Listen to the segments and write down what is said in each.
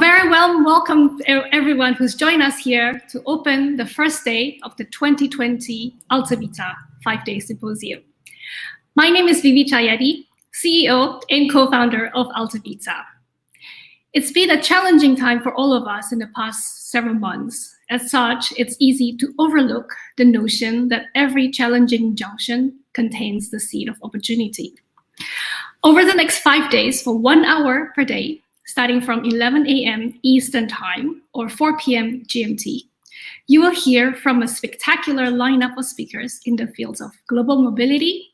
very warm welcome to everyone who's joined us here to open the first day of the 2020 Alta Vita 5-day symposium. My name is Vivi Chayadi, CEO and co-founder of Alta Vita. It's been a challenging time for all of us in the past several months. As such, it's easy to overlook the notion that every challenging junction contains the seed of opportunity. Over the next 5 days, for 1 hour per day, starting from 11 a.m. Eastern Time or 4 p.m. GMT, you will hear from a spectacular lineup of speakers in the fields of global mobility,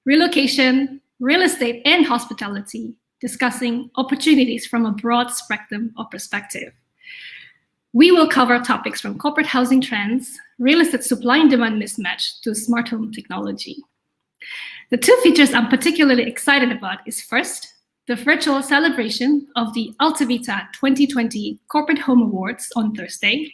relocation, real estate, and hospitality, discussing opportunities from a broad spectrum of perspective. We will cover topics from corporate housing trends, real estate supply and demand mismatch, to smart home technology. The two features I'm particularly excited about is first, the virtual celebration of the Alta Vita 2020 Corporate Home Awards on Thursday.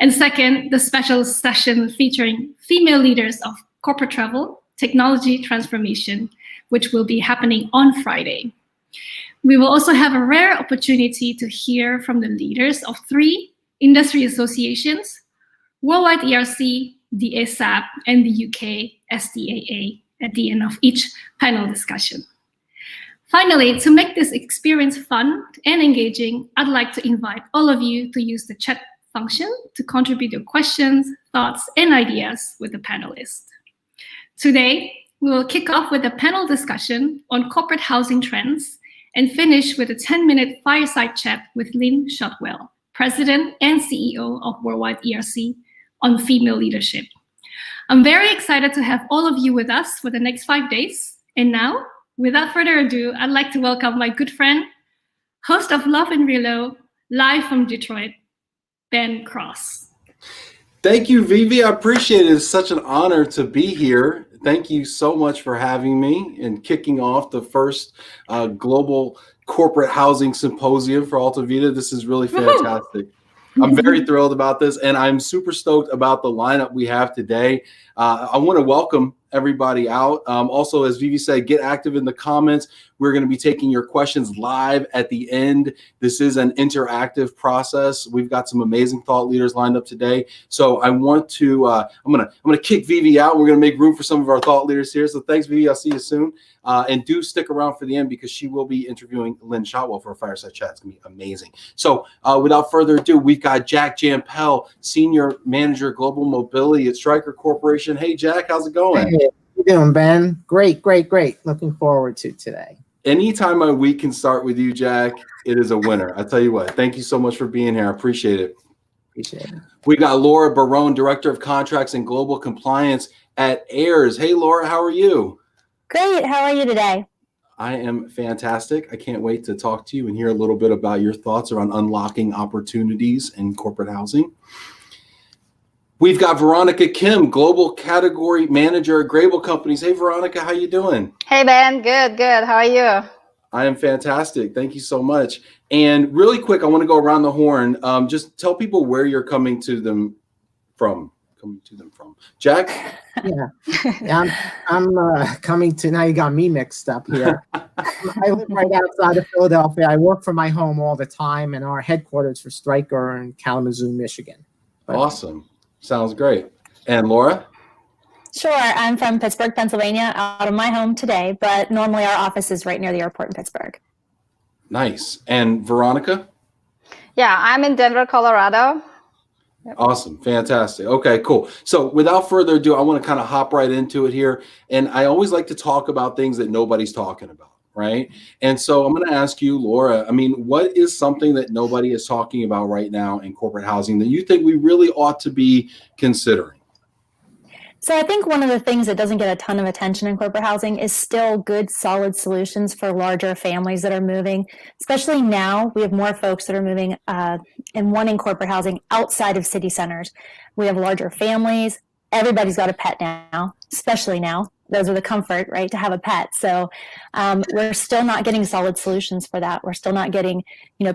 And second, the special session featuring female leaders of corporate travel, technology transformation, which will be happening on Friday. We will also have a rare opportunity to hear from the leaders of 3 industry associations, Worldwide ERC, the ASAP, and the UK SDAA at the end of each panel discussion. Finally, to make this experience fun and engaging, I'd like to invite all of you to use the chat function to contribute your questions, thoughts, and ideas with the panelists. Today, we will kick off with a panel discussion on corporate housing trends and finish with a 10-minute fireside chat with Lynn Shotwell, President and CEO of Worldwide ERC, on female leadership. I'm very excited to have all of you with us for the next 5 days. And now, without further ado, I'd like to welcome my good friend, host of Love and Relo, live from Detroit, Ben Cross. Thank you, Vivi. I appreciate it. It's such an honor to be here. Thank you so much for having me and kicking off the first global corporate housing symposium for Alta Vita. This is really fantastic. I'm very thrilled about this, and I'm super stoked about the lineup we have today. I want to welcome everybody out. Also, as Vivi said, get active in the comments. We're going to be taking your questions live at the end. This is an interactive process. We've got some amazing thought leaders lined up today. So I want to, I'm gonna kick Vivi out. We're going to make room for some of our thought leaders here. So thanks, Vivi. I'll see you soon. And do stick around for the end because she will be interviewing Lynn Shotwell for a fireside chat. It's going to be amazing. So without further ado, we've got Jack Jampel, Senior Manager Global Mobility at Stryker Corporation. Hey, Jack, how's it going? Hey, how you doing, Ben? Great, great, great. Looking forward to today. Anytime my week can start with you, Jack, it is a winner. I tell you what, thank you so much for being here. I appreciate it. Appreciate it. We got Laura Barone, Director of Contracts and Global Compliance at AIRS. Hey, Laura, how are you? Great. How are you today? I am fantastic. I can't wait to talk to you and hear a little bit about your thoughts around unlocking opportunities in corporate housing. We've got Veronica Kim, Global Category Manager at Grable Companies. Hey, Veronica, how you doing? Hey, Ben. Good, good. How are you? I am fantastic. Thank you so much. And really quick, I want to go around the horn. Just tell people where you're coming to them from. Jack? Yeah, I'm coming to, now you got me mixed up here. I live right outside of Philadelphia. I work from my home all the time, and our headquarters for Stryker are in Kalamazoo, Michigan. Awesome. Sounds great. And Laura? Sure. I'm from Pittsburgh, Pennsylvania, out of my home today, but normally our office is right near the airport in Pittsburgh. Nice. And Veronica? Yeah, I'm in Denver, Colorado. Yep. Awesome. Fantastic. Okay, cool. So without further ado, I want to kind of hop right into it here. And I always like to talk about things that nobody's talking about, right? And so I'm going to ask you, Laura, I mean, what is something that nobody is talking about right now in corporate housing that you think we really ought to be considering? So I think one of the things that doesn't get a ton of attention in corporate housing is still good, solid solutions for larger families that are moving. Especially now, we have more folks that are moving and wanting corporate housing outside of city centers. We have larger families. Everybody's got a pet now, especially now. Those are the comfort, right, to have a pet. So we're still not getting solid solutions for that. We're still not getting,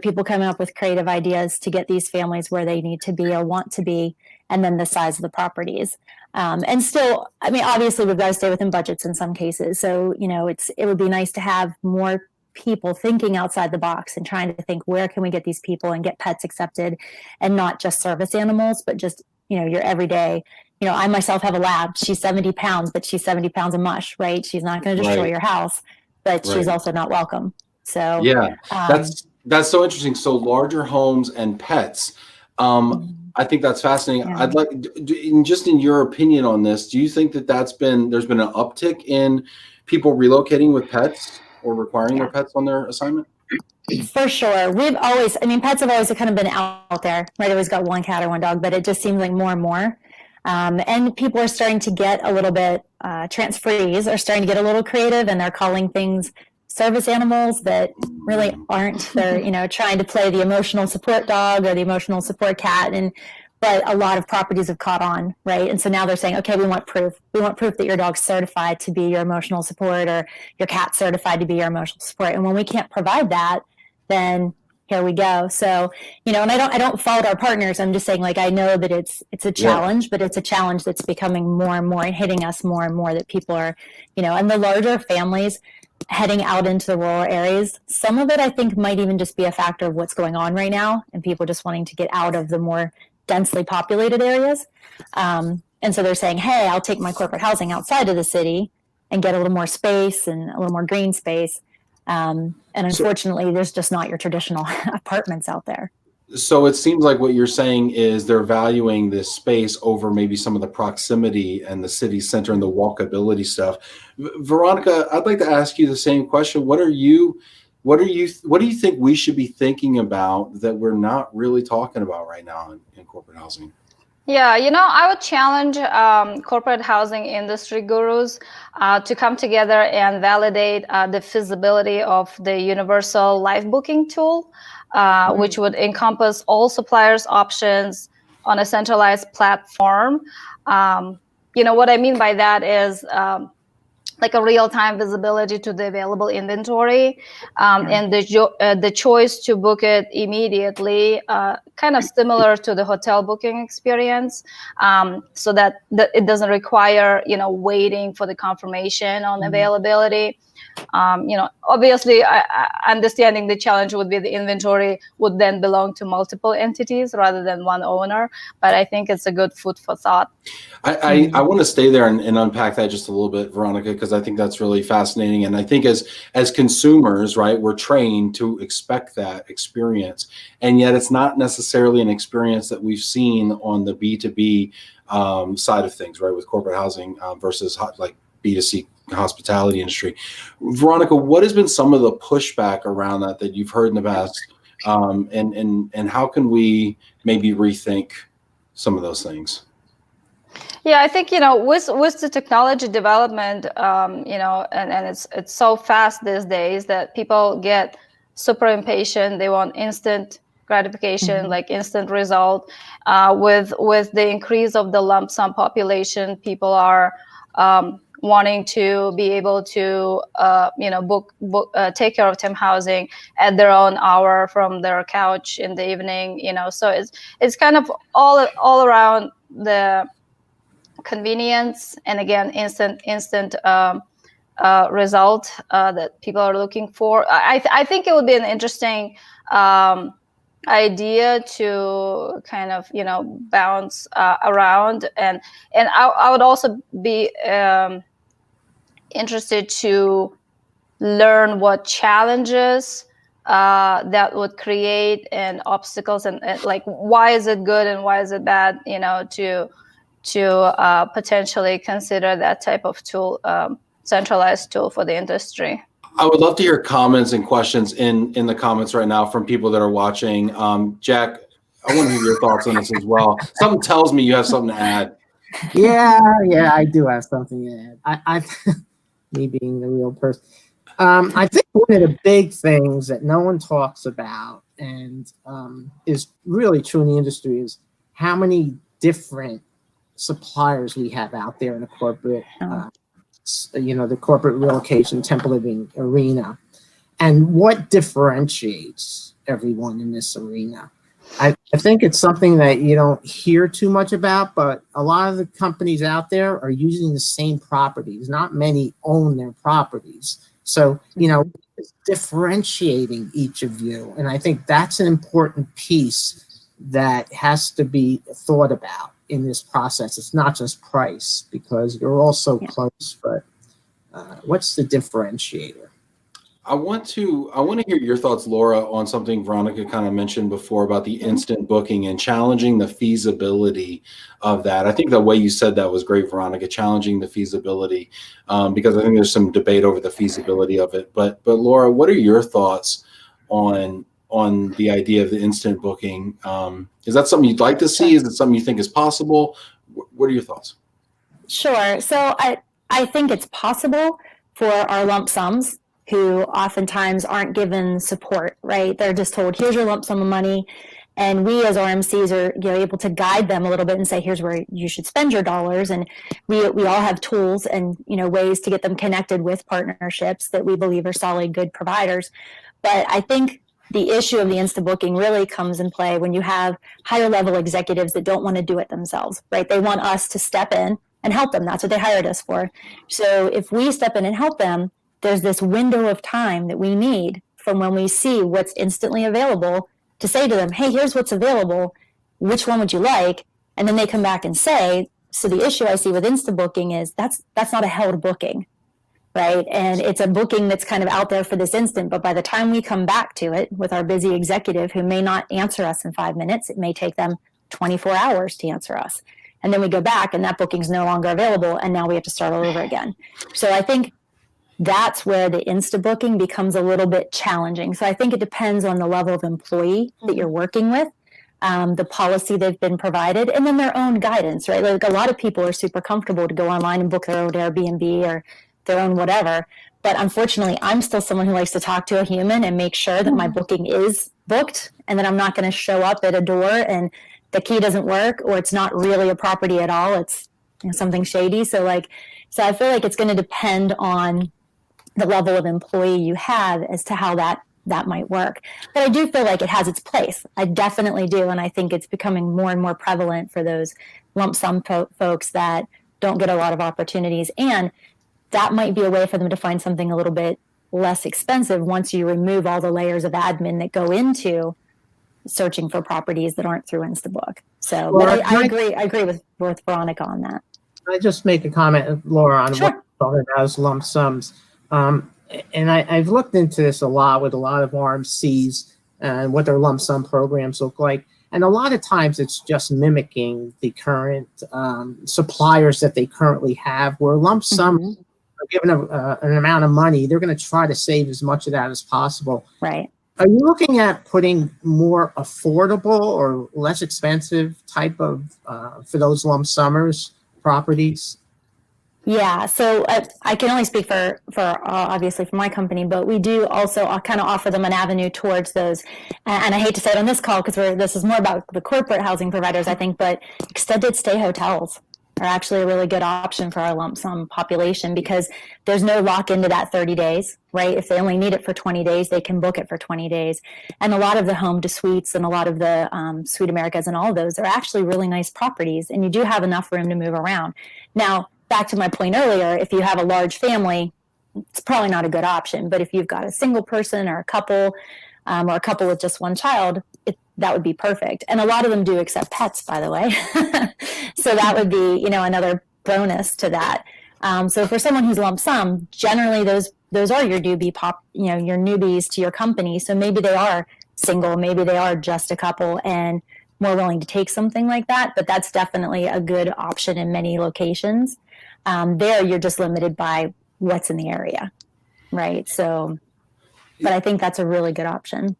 people coming up with creative ideas to get these families where they need to be or want to be, and then the size of the properties. And still, I mean, obviously we've got to stay within budgets in some cases. So, it would be nice to have more people thinking outside the box and trying to think, where can we get these people and get pets accepted, and not just service animals, but just, your everyday. I myself have a lab. She's 70 pounds, but she's 70 pounds of mush, right? She's not going to destroy your house, but she's also not welcome. So yeah, that's so interesting. So larger homes and pets. I think that's fascinating. Yeah. I'd like, just in your opinion on this, do you think that there's been an uptick in people relocating with pets or requiring their pets on their assignment? For sure. Pets have always kind of been out there, right? Always got one cat or one dog, but it just seems like more and more. And people are starting to get a little bit, transferees are starting to get a little creative, and they're calling things service animals that really aren't. They're, trying to play the emotional support dog or the emotional support cat. But a lot of properties have caught on, right? And so now they're saying, okay, we want proof. We want proof that your dog's certified to be your emotional support, or your cat's certified to be your emotional support. And when we can't provide that, then here we go. So, and I don't fault our partners. I'm just saying, I know that it's a challenge, but it's a challenge that's becoming more and more and hitting us more and more, that people are, and the larger families heading out into the rural areas. Some of it, I think, might even just be a factor of what's going on right now, and people just wanting to get out of the more densely populated areas. And so they're saying, hey, I'll take my corporate housing outside of the city and get a little more space and a little more green space. And unfortunately, there's just not your traditional apartments out there. So it seems like what you're saying is they're valuing this space over maybe some of the proximity and the city center and the walkability stuff. Veronica, I'd like to ask you the same question. What do you think we should be thinking about that we're not really talking about right now in corporate housing? Yeah, I would challenge corporate housing industry gurus to come together and validate the feasibility of the universal live booking tool, which would encompass all suppliers' options on a centralized platform. What I mean by that is like a real-time visibility to the available inventory, and the choice to book it immediately, kind of similar to the hotel booking experience, so that it doesn't require, waiting for the confirmation on availability. Obviously, understanding the challenge would be the inventory would then belong to multiple entities rather than one owner. But I think it's a good food for thought. I want to stay there and unpack that just a little bit, Veronica, because I think that's really fascinating. And I think as consumers, right, we're trained to expect that experience. And yet it's not necessarily an experience that we've seen on the B2B side of things, right, with corporate housing versus like B2C hospitality industry. Veronica, what has been some of the pushback around that you've heard in the past, and how can we maybe rethink some of those things? Yeah, I think with the technology development, and it's so fast these days that people get super impatient. They want instant gratification, like instant result. With the increase of the lump sum population, people are wanting to be able to take care of temp housing at their own hour from their couch in the evening. So it's kind of all around the convenience, and again, instant result that people are looking for. I think it would be an interesting idea to kind of bounce around, and I would also be interested to learn what challenges that would create and obstacles, and like why is it good and why is it bad, to potentially consider that type of tool, centralized tool for the industry. I would love to hear comments and questions in the comments right now from people that are watching. Jack, I want to hear your thoughts on this as well. Something tells me you have something to add. Yeah, I do have something to add. I me being the real person. I think one of the big things that no one talks about and is really true in the industry is how many different suppliers we have out there in the corporate, the corporate relocation, temp living arena, and what differentiates everyone in this arena. I think it's something that you don't hear too much about, but a lot of the companies out there are using the same properties. Not many own their properties. So, is differentiating each of you. And I think that's an important piece that has to be thought about in this process. It's not just price, because you're all so close, but what's the differentiator? I want to hear your thoughts, Laura, on something Veronica kind of mentioned before about the instant booking and challenging the feasibility of that. I think the way you said that was great, Veronica, challenging the feasibility, because I think there's some debate over the feasibility of it. But Laura, what are your thoughts on the idea of the instant booking? Is that something you'd like to see? Is it something you think is possible? What are your thoughts? Sure. So I think it's possible for our lump sums who oftentimes aren't given support, right? They're just told, here's your lump sum of money. And we as RMCs are able to guide them a little bit and say, here's where you should spend your dollars. And we all have tools and ways to get them connected with partnerships that we believe are solid, good providers. But I think the issue of the instant booking really comes in play when you have higher level executives that don't want to do it themselves, right? They want us to step in and help them. That's what they hired us for. So if we step in and help them, there's this window of time that we need from when we see what's instantly available to say to them, hey, here's what's available. Which one would you like? And then they come back and say, so the issue I see with instant booking is that's not a held booking, right? And it's a booking that's kind of out there for this instant. But by the time we come back to it with our busy executive who may not answer us in 5 minutes, it may take them 24 hours to answer us. And then we go back and that booking's no longer available. And now we have to start all over again. So I think that's where the insta booking becomes a little bit challenging. So I think it depends on the level of employee that you're working with, the policy they've been provided, and then their own guidance, right? Like a lot of people are super comfortable to go online and book their own Airbnb or their own whatever. But unfortunately, I'm still someone who likes to talk to a human and make sure that my booking is booked and that I'm not going to show up at a door and the key doesn't work or it's not really a property at all. It's something shady. So I feel like it's going to depend on the level of employee you have as to how that might work. But I do feel like it has its place. I definitely do. And I think it's becoming more and more prevalent for those lump sum folks that don't get a lot of opportunities. And that might be a way for them to find something a little bit less expensive once you remove all the layers of admin that go into searching for properties that aren't through Instabook. So well, I agree with Veronica on that. Can I just make a comment, Laura, on Sure. what you're talking about as lump sums? And I've looked into this a lot with a lot of RMCs and what their lump sum programs look like. And a lot of times it's just mimicking the current suppliers that they currently have, where lump sum are given an amount of money, they're going to try to save as much of that as possible. Right. Are you looking at putting more affordable or less expensive type of, for those lump summers, properties? Yeah, so I can only speak for obviously for my company, but we do also kind of offer them an avenue towards those. And I hate to say it on this call because this is more about the corporate housing providers, I think, but extended stay hotels are actually a really good option for our lump sum population because there's no lock into that 30 days, right? If they only need it for 20 days, they can book it for 20 days. And a lot of the home to suites and a lot of the Suite Americas and all of those are actually really nice properties. And you do have enough room to move around. Now, back to my point earlier, if you have a large family, it's probably not a good option. But if you've got a single person or a couple with just one child, that would be perfect. And a lot of them do accept pets, by the way. So that would be, another bonus to that. So for someone who's lump sum, generally those are your your newbies to your company. So maybe they are single, maybe they are just a couple and more willing to take something like that. But that's definitely a good option in many locations. There, you're just limited by what's in the area, right? So, but I think that's a really good option.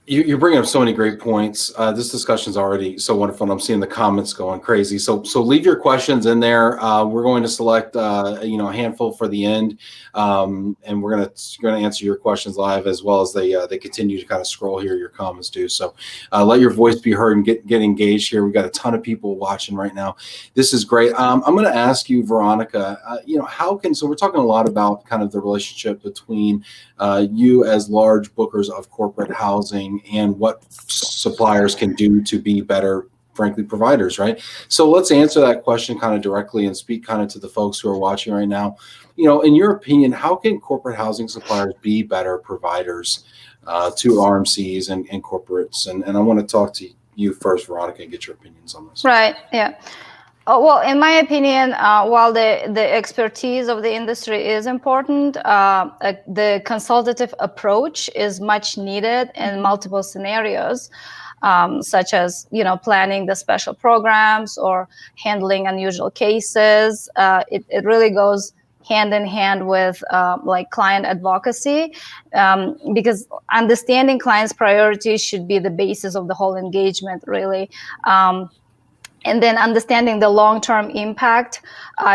You're bringing up so many great points. This discussion is already so wonderful, and I'm seeing the comments going crazy. So leave your questions in there. We're going to select a handful for the end, and we're going to answer your questions live as well as they continue to kind of scroll here. Your comments do. So let your voice be heard and get engaged here. We've got a ton of people watching right now. This is great. I'm going to ask you, Veronica. So we're talking a lot about kind of the relationship between you as large bookers of corporate housing and what suppliers can do to be better frankly, providers, right? So let's answer that question kind of directly and speak kind of to the folks who are watching right now. You know, in your opinion, how can corporate housing suppliers be better providers to RMCs and corporates? And I want to talk to you first, Veronica, and get your opinions on this. Right, yeah. Well, in my opinion, while the expertise of the industry is important, the consultative approach is much needed in multiple scenarios, such as, you know, planning the special programs or handling unusual cases. It really goes hand in hand with like client advocacy, because understanding clients' priorities should be the basis of the whole engagement, really. And then understanding the long-term impact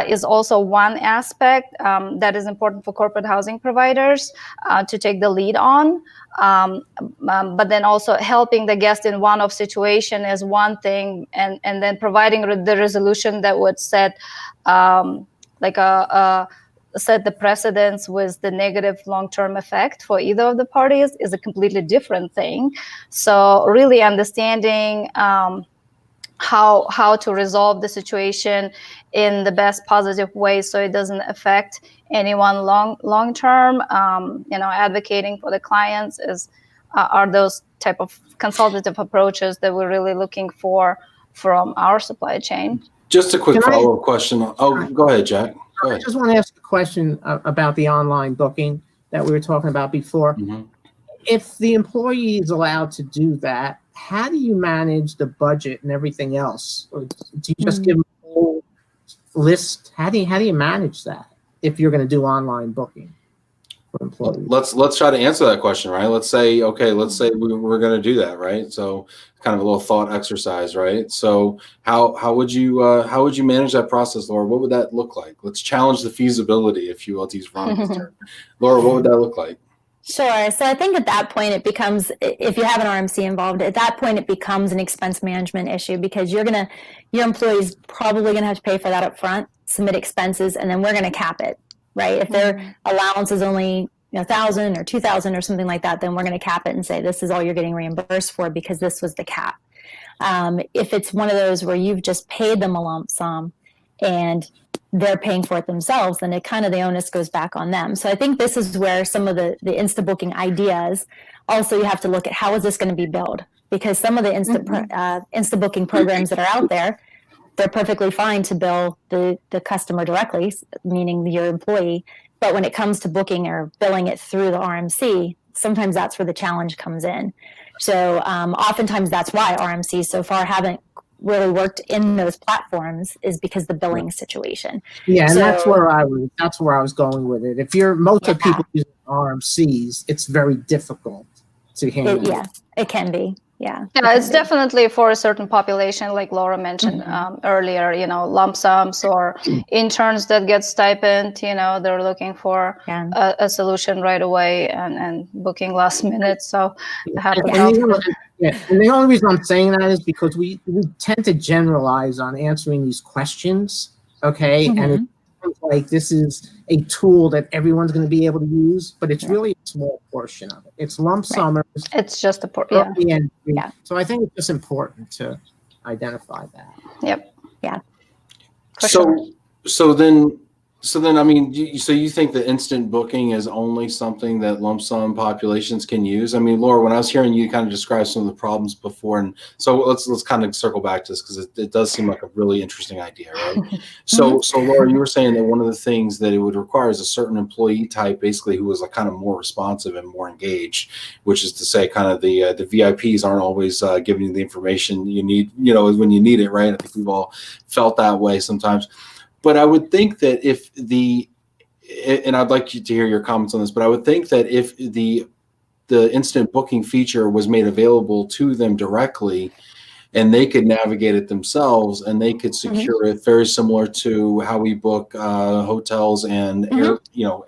is also one aspect that is important for corporate housing providers to take the lead on. But then also helping the guest in one-off situation is one thing, and then providing the resolution that would set set the precedence with the negative long-term effect for either of the parties is a completely different thing. So really understanding how to resolve the situation in the best positive way so it doesn't affect anyone long term. You know, advocating for the clients are those type of consultative approaches that we're really looking for from our supply chain. Just a quick follow-up question. Oh, go ahead, Jack. Go ahead. I just want to ask a question about the online booking that we were talking about before. Mm-hmm. If the employee is allowed to do that, how do you manage the budget and everything else? Or do you just give them a whole list? How do you manage that if you're going to do online booking for employees? Let's try to answer that question, right? Let's say we're going to do that, right? So kind of a little thought exercise, right? So how would you manage that process, Laura? What would that look like? Let's challenge the feasibility, if you will, to use Veronica's term. Laura, what would that look like? Sure. So I think at that point it becomes, if you have an RMC involved, at that point it becomes an expense management issue, because your employee's probably gonna have to pay for that up front, submit expenses, and then we're gonna cap it, right? If their allowance is only 1,000 or 2,000 or something like that, then we're gonna cap it and say this is all you're getting reimbursed for because this was the cap. If it's one of those where you've just paid them a lump sum and they're paying for it themselves, then the onus goes back on them. So I think this is where some of the Insta-booking ideas, also you have to look at how is this going to be billed, because some of the Insta-booking programs that are out there, they're perfectly fine to bill the customer directly, meaning your employee. But when it comes to booking or billing it through the RMC, sometimes that's where the challenge comes in. So oftentimes that's why RMCs so far haven't really worked in those platforms, is because the billing situation. Yeah, and that's where I was going with it. If most of people using RMCs, it's very difficult to handle. It can be. Yeah, it's definitely for a certain population, like Laura mentioned earlier, lump sums or interns that get stipend, they're looking for a solution right away and booking last minute. So and the only reason I'm saying that is because we tend to generalize on answering these questions, okay? And it sounds like this is a tool that everyone's going to be able to use, but it's really a small portion of it. It's lump summers. It's just a portion. So I think it's just important to identify that. Yep. Yeah. So then, I mean, so you think the instant booking is only something that lump sum populations can use? I mean, Laura, when I was hearing you kind of describe some of the problems before, and so let's kind of circle back to this, because it does seem like a really interesting idea, right? So Laura, you were saying that one of the things that it would require is a certain employee type, basically, who was like kind of more responsive and more engaged, which is to say, kind of the VIPs aren't always giving you the information you need, when you need it, right? I think we've all felt that way sometimes. But I would think that and I'd like you to hear your comments on this, but I would think that if the instant booking feature was made available to them directly, and they could navigate it themselves, and they could secure it very similar to how we book hotels and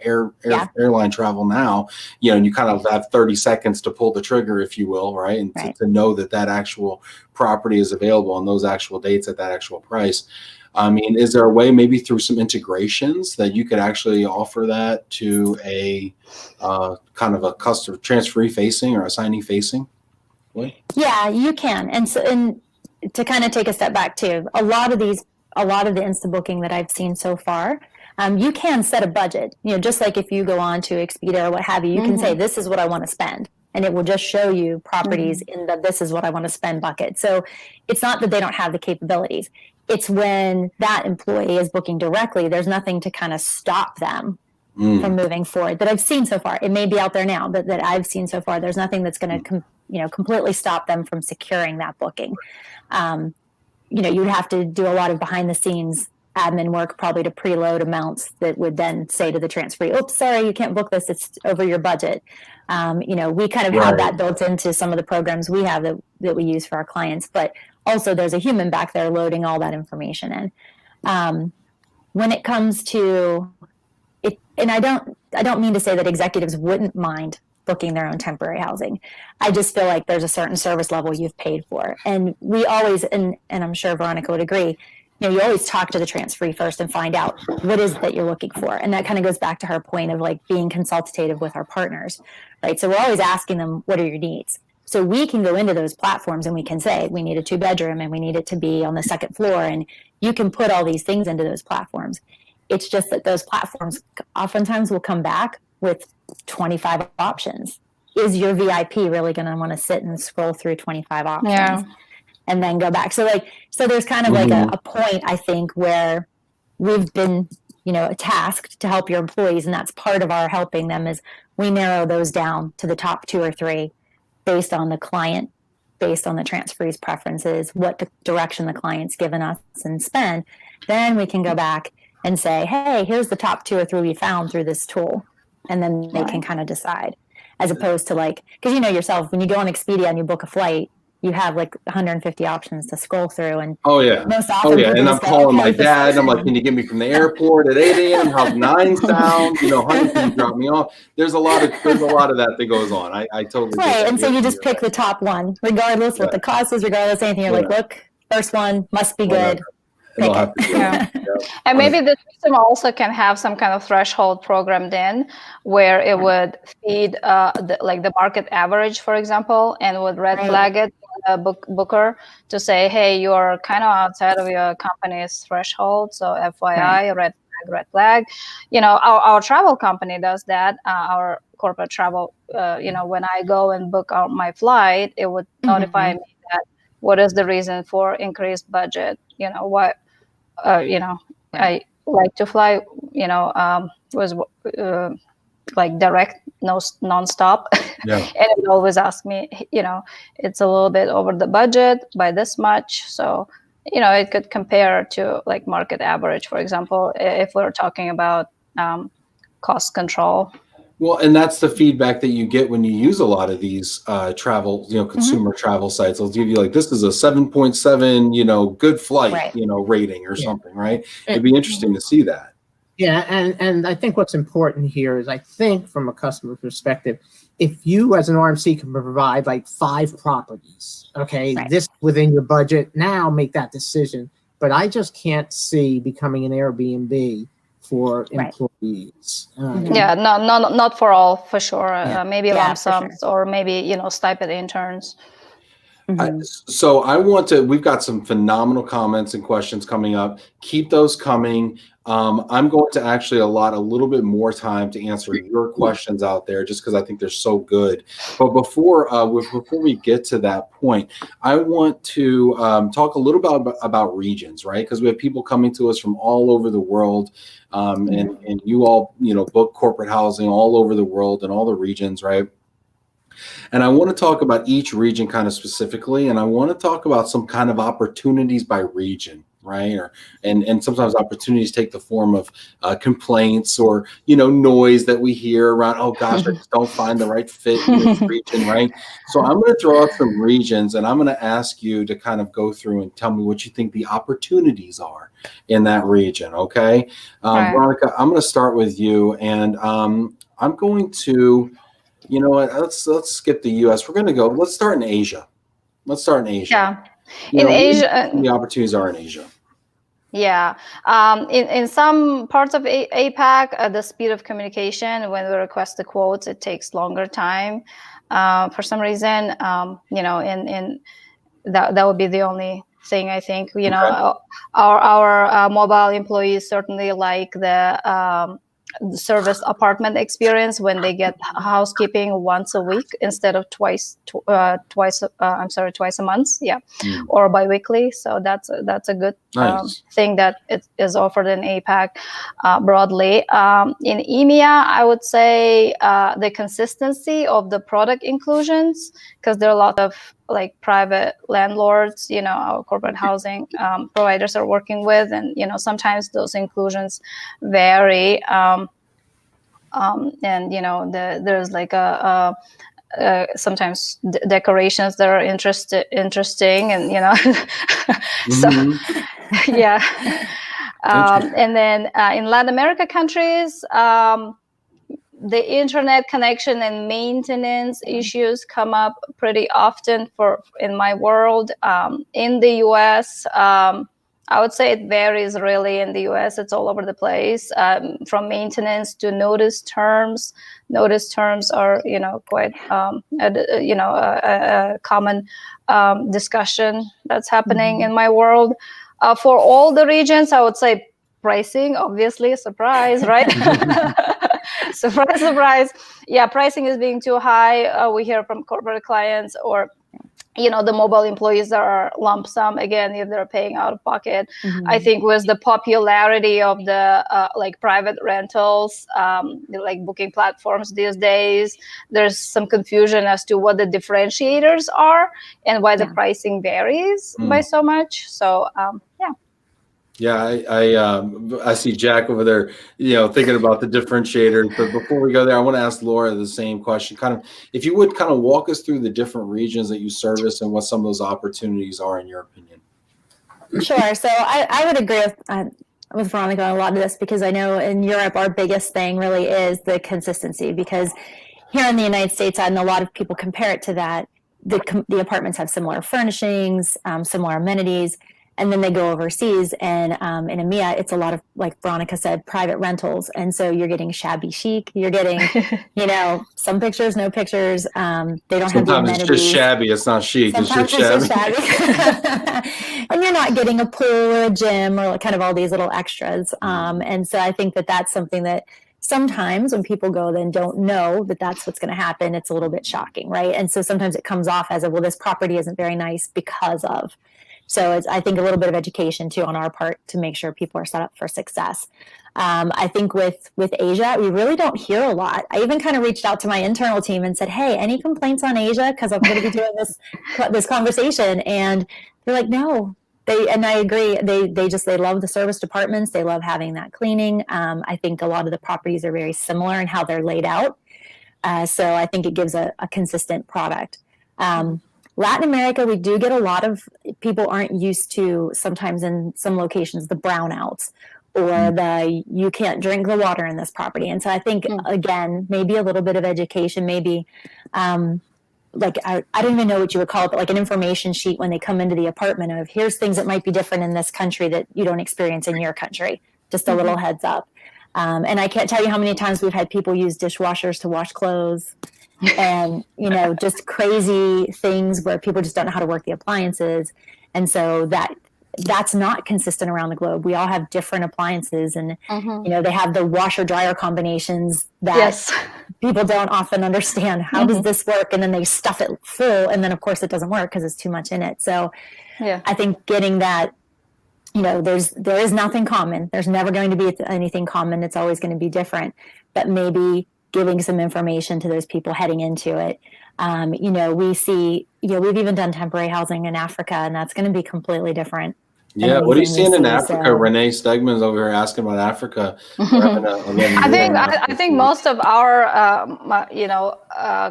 airline travel now, and you kind of have 30 seconds to pull the trigger, if you will, right? And to know that actual property is available on those actual dates at that actual price. I mean, is there a way, maybe through some integrations, that you could actually offer that to a kind of a customer transferee facing or assignee facing way? Yeah, you can. And to kind of take a step back too, a lot of the Insta booking that I've seen so far, you can set a budget, just like if you go on to Expedia or what have you, you can say, this is what I want to spend. And it will just show you properties in the this is what I want to spend bucket. So it's not that they don't have the capabilities. It's when that employee is booking directly, there's nothing to kind of stop them from moving forward that I've seen so far. It may be out there now, but that I've seen so far, there's nothing that's going to completely stop them from securing that booking. You'd have to do a lot of behind the scenes admin work probably to preload amounts that would then say to the transferee, oops, sorry, you can't book this, it's over your budget. We kind of have that built into some of the programs we have that we use for our clients, but also there's a human back there loading all that information in. When it comes to it, and I don't mean to say that executives wouldn't mind booking their own temporary housing. I just feel like there's a certain service level you've paid for. And we always, and I'm sure Veronica would agree, you always talk to the transferee first and find out what is it that you're looking for. And that kind of goes back to her point of like being consultative with our partners, right? So we're always asking them, what are your needs? So we can go into those platforms and we can say, we need a 2-bedroom and we need it to be on the 2nd floor. And you can put all these things into those platforms. It's just that those platforms oftentimes will come back with 25 options. Is your VIP really going to want to sit and scroll through 25 options and then go back? So there's kind of like a point, I think, where we've been, tasked to help your employees. And that's part of our helping them is we narrow those down to the top 2 or 3 based on the client, based on the transferee's preferences, what direction the client's given us and spend. Then we can go back and say, hey, here's the top 2 or 3 we found through this tool. And then they can kind of decide, as opposed to because yourself, when you go on Expedia and you book a flight, you have like 150 options to scroll through. And most often, and I'm calling my dad. I'm like, can you get me from the airport at 8 a.m.? How's 9 sound? Honey, can you drop me off? There's a lot of that goes on. I totally right. And so you just pick the top one, regardless what the cost is, regardless anything. You're like, look, first one must be good. And maybe the system also can have some kind of threshold programmed in where it would feed the market average, for example, and would red flag it booker to say, hey, you're kind of outside of your company's threshold, so FYI, red flag. Our travel company does that. Our corporate travel, when I go and book out my flight, it would notify me that what is the reason for increased budget. What I like to fly, was like direct, nonstop. And it would always ask me, it's a little bit over the budget by this much. So, it could compare to like market average, for example, if we're talking about cost control. Well, and that's the feedback that you get when you use a lot of these travel, consumer travel sites. They'll give you like, this is a 7.7, good flight, rating or something, right? It'd be interesting to see that. Yeah, and I think what's important here is, I think from a customer perspective, if you as an RMC can provide like 5 properties, this within your budget, now make that decision. But I just can't see becoming an Airbnb for employees. Not for all, for sure. Maybe lump sums or maybe, stipend interns. So we've got some phenomenal comments and questions coming up. Keep those coming. I'm going to actually allot a little bit more time to answer your questions out there, just because I think they're so good. But before we get to that point, I want to talk a little bit about regions, right? Because we have people coming to us from all over the world, and you all, book corporate housing all over the world and all the regions, right? And I want to talk about each region kind of specifically, and I want to talk about some kind of opportunities by region, right? And sometimes opportunities take the form of complaints or, noise that we hear around, oh gosh, I just don't find the right fit in this region, right? So I'm going to throw out some regions, and I'm going to ask you to kind of go through and tell me what you think the opportunities are in that region, okay? Veronica, I'm going to start with you, and I'm going to... let's skip the U.S. Let's start in Asia. Yeah. In Asia, the opportunities are in Asia. Yeah. In some parts of APAC, the speed of communication, when we request the quotes, it takes longer time. For some reason, that would be the only thing. I think, you know, our mobile employees certainly like the service apartment experience when they get housekeeping once a week instead of twice a month, or biweekly. So that's a good thing that it is offered in APAC broadly. In EMEA, I would say the consistency of the product inclusions, because there are a lot of like private landlords, you know, our corporate housing providers are working with, and you know, sometimes those inclusions vary. And you know, there's like sometimes decorations that are interesting, and you know, so yeah. And then in Latin America countries, the internet connection and maintenance issues come up pretty often in my world. In the US, I would say it varies really. In the US, it's all over the place, from maintenance to notice terms. Notice terms are, you know, quite, a common discussion that's happening in my world. For all the regions, I would say pricing, obviously, surprise, right? Surprise. Yeah, pricing is being too high. We hear from corporate clients, or you know, the mobile employees that are lump sum, again, if they're paying out of pocket. I think with the popularity of the like private rentals, like booking platforms these days, there's some confusion as to what the differentiators are and why the pricing varies by so much. So I see Jack over there, you know, thinking about the differentiators. But before we go there, I want to ask Laura the same question. Kind of, if you would kind of walk us through the different regions that you service and what some of those opportunities are in your opinion. Sure. So I would agree with Veronica on a lot of this, because I know in Europe, our biggest thing really is the consistency, because here in the United States, and a lot of people compare it to that, the apartments have similar furnishings, similar amenities. And then they go overseas, and in EMEA, it's a lot of, like Veronica said, private rentals. And so you're getting shabby chic. You're getting, you know, some pictures, no pictures. They don't have the amenities. Sometimes it's just shabby. It's not chic. Sometimes it's just shabby. And you're not getting a pool or a gym or kind of all these little extras. And so I think that that's something that sometimes when people go then don't know that that's what's going to happen, it's a little bit shocking, right? And so sometimes it comes off as well, this property isn't very nice because of. So it's, I think, a little bit of education too on our part to make sure people are set up for success. I think with Asia, we really don't hear a lot. I even kind of reached out to my internal team and said, hey, any complaints on Asia? Because I'm going to be doing this conversation. And they're like, no. And I agree. They love the service departments. They love having that cleaning. I think a lot of the properties are very similar in how they're laid out. So I think it gives a consistent product. Latin America, we do get a lot of people aren't used to, sometimes in some locations, the brownouts or the you can't drink the water in this property. And so I think, again, maybe a little bit of education, maybe like I don't even know what you would call it, but like an information sheet when they come into the apartment of here's things that might be different in this country that you don't experience in your country. Just a little heads up. And I can't tell you how many times we've had people use dishwashers to wash clothes. And, you know, just crazy things where people just don't know how to work the appliances. And so that's not consistent around the globe. We all have different appliances, and, you know, they have the washer dryer combinations that people don't often understand. How does this work? And then they stuff it full. And then of course it doesn't work because it's too much in it. So I think getting that, you know, there is nothing common. There's never going to be anything common. It's always going to be different, but maybe giving some information to those people heading into it. You know, we see, you know, we've even done temporary housing in Africa, and that's going to be completely different. Yeah, what are you seeing in Africa? So, Renee Stegman's over here asking about Africa. I think most of our, you know,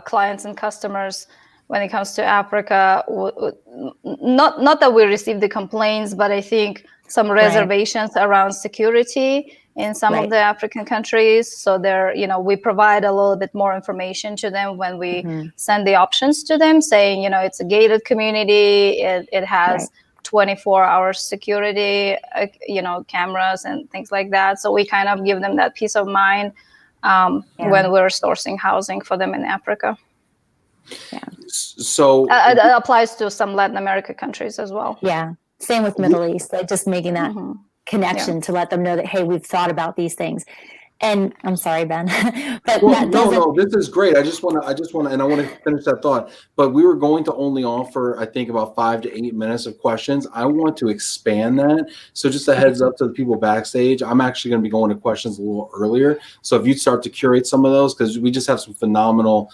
clients and customers, when it comes to Africa, not that we receive the complaints, but I think some reservations around security in some of the African countries. So there, you know, we provide a little bit more information to them when we send the options to them, saying, you know, it's a gated community. It has 24-hour security, you know, cameras and things like that. So we kind of give them that peace of mind when we're sourcing housing for them in Africa. So it applies to some Latin America countries as well. Yeah. Same with Middle East, like just making that connection to let them know that, hey, we've thought about these things. And I'm sorry, Ben, but well, no, this is great. I just want to, and I want to finish that thought, but we were going to only offer, I think, about 5 to 8 minutes of questions. I want to expand that. So just a heads up to the people backstage, I'm actually going to be going to questions a little earlier. So if you start to curate some of those, because we just have some phenomenal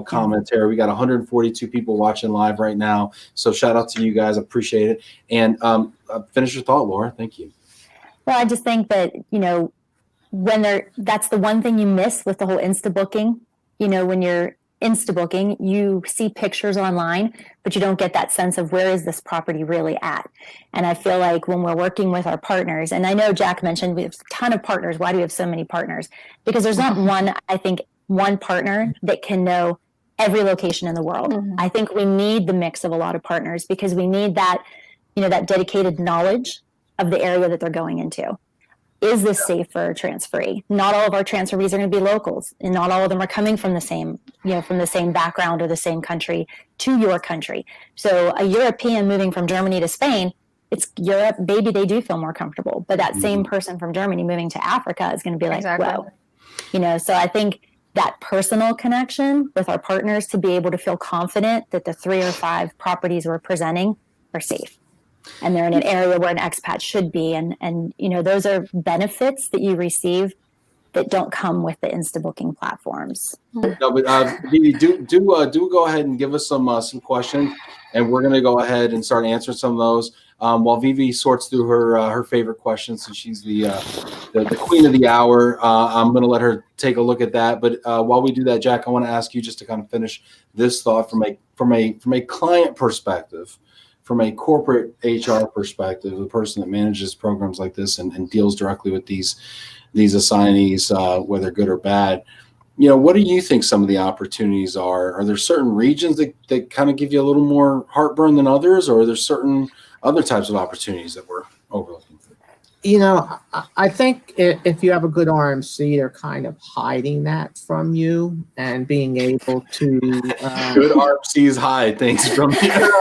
commentary. We got 142 people watching live right now. So shout out to you guys. Appreciate it. And finish your thought, Laura. Thank you. Well, I just think that, that's the one thing you miss with the whole Insta booking. When you're Insta booking, you see pictures online, but you don't get that sense of where is this property really at. And I feel like when we're working with our partners, and I know Jack mentioned we have a ton of partners. Why do we have so many partners? Because there's not one partner that can know every location in the world. I think we need the mix of a lot of partners because we need that, that dedicated knowledge of the area that they're going into. Is this safe for a transferee? Not all of our transferees are going to be locals, and not all of them are coming from the same, from the same background or the same country to your country. So a European moving from Germany to Spain, it's Europe, maybe they do feel more comfortable. But that same person from Germany moving to Africa is going to be like, whoa. So I think that personal connection with our partners to be able to feel confident that the 3 or 5 properties we're presenting are safe. And they're in an area where an expat should be. And those are benefits that you receive that don't come with the Insta booking platforms. No, but Vivi, do go ahead and give us some questions, and we're going to go ahead and start answering some of those while Vivi sorts through her favorite questions. So she's the queen of the hour. I'm going to let her take a look at that. But while we do that, Jack, I want to ask you just to kind of finish this thought from a client perspective. From a corporate HR perspective, the person that manages programs like this and deals directly with these assignees, whether good or bad, what do you think some of the opportunities are? Are there certain regions that kind of give you a little more heartburn than others, or are there certain other types of opportunities that we're overlooking? I think if you have a good RMC, they're kind of hiding that from you and being able to. Good RMCs hide things from you.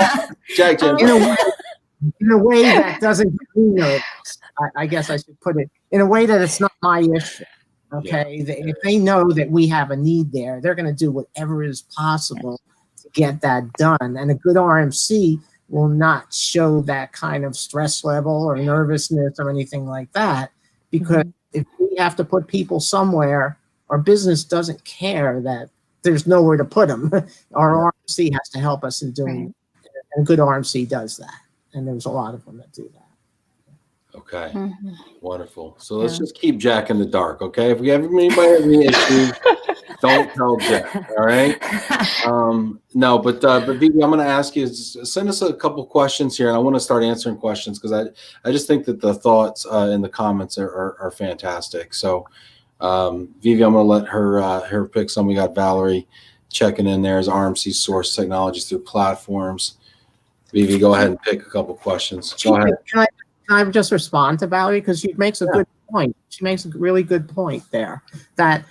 Jack, in a way that doesn't get me nervous. I guess I should put it in a way that it's not my issue. Okay, if they know that we have a need there, they're going to do whatever is possible to get that done. And a good RMC will not show that kind of stress level or nervousness or anything like that, because if we have to put people somewhere, our business doesn't care that there's nowhere to put them. Our RMC has to help us in doing it, and a good RMC does that, and there's a lot of them that do that. Okay, wonderful. So let's just keep Jack in the dark, okay? If we have anybody have any issues, don't tell Jack, all right? No, but Vivi, I'm going to ask you, send us a couple questions here, and I want to start answering questions because I just think that the thoughts in the comments are fantastic. So, Vivi, I'm going to let her pick some. We got Valerie checking in there as RMC source technologies through platforms. Vivi, go ahead and pick a couple questions. Go ahead. Can I just respond to Valerie? Because she makes a good point. She makes a really good point there. That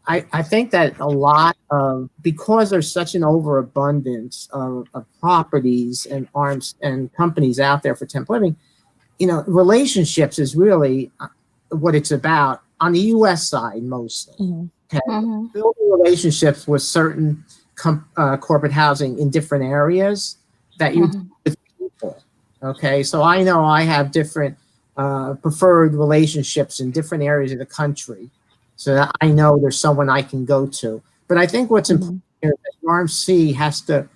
I think that a lot of, because there's such an overabundance of properties and arms and companies out there for temp living, relationships is really what it's about on the U.S. side mostly. Okay? Building relationships with certain corporate housing in different areas that you do with people. Okay, so I know I have different preferred relationships in different areas of the country, so that I know there's someone I can go to. But I think what's important here is that RMC has to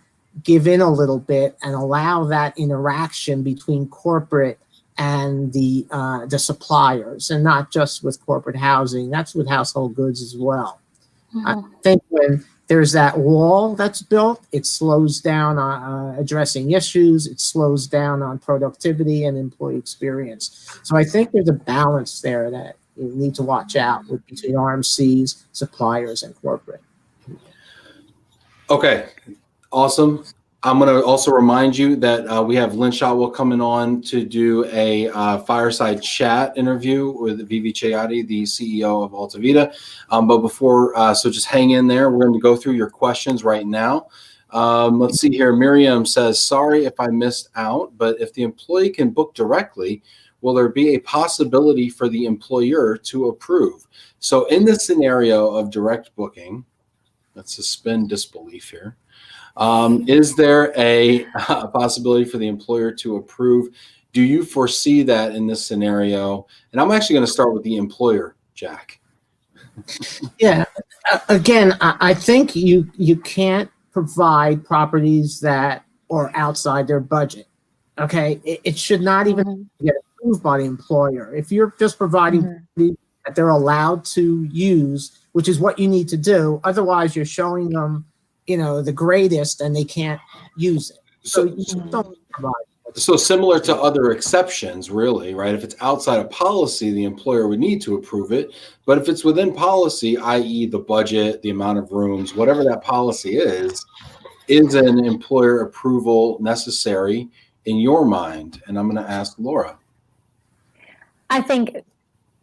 give in a little bit and allow that interaction between corporate and the suppliers, and not just with corporate housing. That's with household goods as well. I think when there's that wall that's built, it slows down on addressing issues. It slows down on productivity and employee experience. So I think there's a balance there that you need to watch out with between RMCs, suppliers, and corporate. Okay, awesome. I'm going to also remind you that we have Lynn Shotwell coming on to do a fireside chat interview with Vivi Chayati, the CEO of Altavita. But before, so just hang in there. We're going to go through your questions right now. Let's see here. Miriam says, sorry if I missed out, but if the employee can book directly, will there be a possibility for the employer to approve? So in the scenario of direct booking, let's suspend disbelief here. Is there a possibility for the employer to approve? Do you foresee that in this scenario? And I'm actually going to start with the employer, Jack. Yeah. Again, I think you can't provide properties that are outside their budget. Okay. It should not even get approved by the employer. If you're just providing properties that they're allowed to use, which is what you need to do. Otherwise, you're showing them, the greatest, and they can't use it. So you just don't provide. So similar to other exceptions, really, right? If it's outside of policy, the employer would need to approve it. But if it's within policy, i.e. the budget, the amount of rooms, whatever that policy is an employer approval necessary in your mind? And I'm going to ask Laura. I think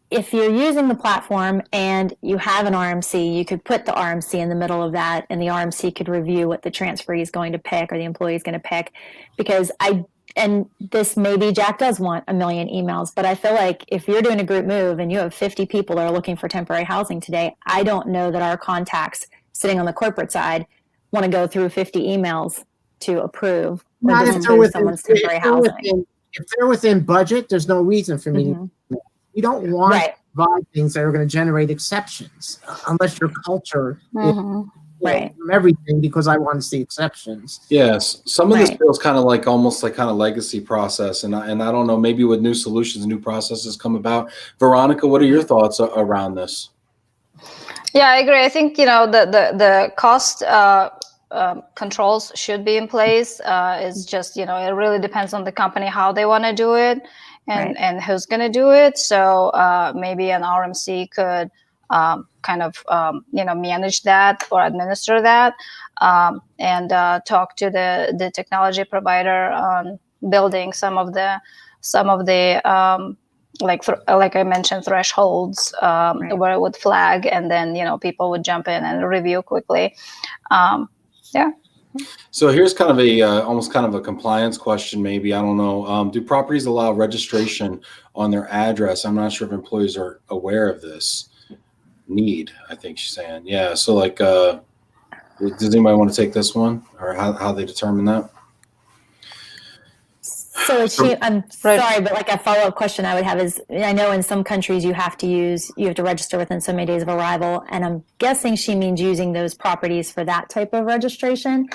if you're using the platform and you have an RMC, you could put the RMC in the middle of that, and the RMC could review what the transferee is going to pick or the employee is going to pick. Because and this maybe Jack does want 1 million emails, but I feel like if you're doing a group move and you have 50 people that are looking for temporary housing today, I don't know that our contacts sitting on the corporate side want to go through 50 emails to approve or Not if they're within, someone's temporary housing. If they're within budget, there's no reason for me to. You don't want to provide things that are going to generate exceptions unless your culture is from everything, because I want to see exceptions. Yes, some of this feels kind of like almost like kind of legacy process, and I don't know, maybe with new solutions, new processes come about. Veronica, what are your thoughts around this? Yeah, I agree. I think the cost controls should be in place. It's just it really depends on the company how they want to do it. And who's going to do it. So maybe an RMC could kind of manage that or administer that, and talk to the technology provider on building some of the like I mentioned, thresholds where it would flag, and then people would jump in and review quickly. So here's kind of a almost kind of a compliance question, maybe. I don't know. Do properties allow registration on their address? I'm not sure if employees are aware of this need. I think she's saying, yeah. So like, does anybody want to take this one, or how they determine that? So I'm sorry, but like a follow-up question I would have is, I know in some countries you have to register within so many days of arrival, and I'm guessing she means using those properties for that type of registration.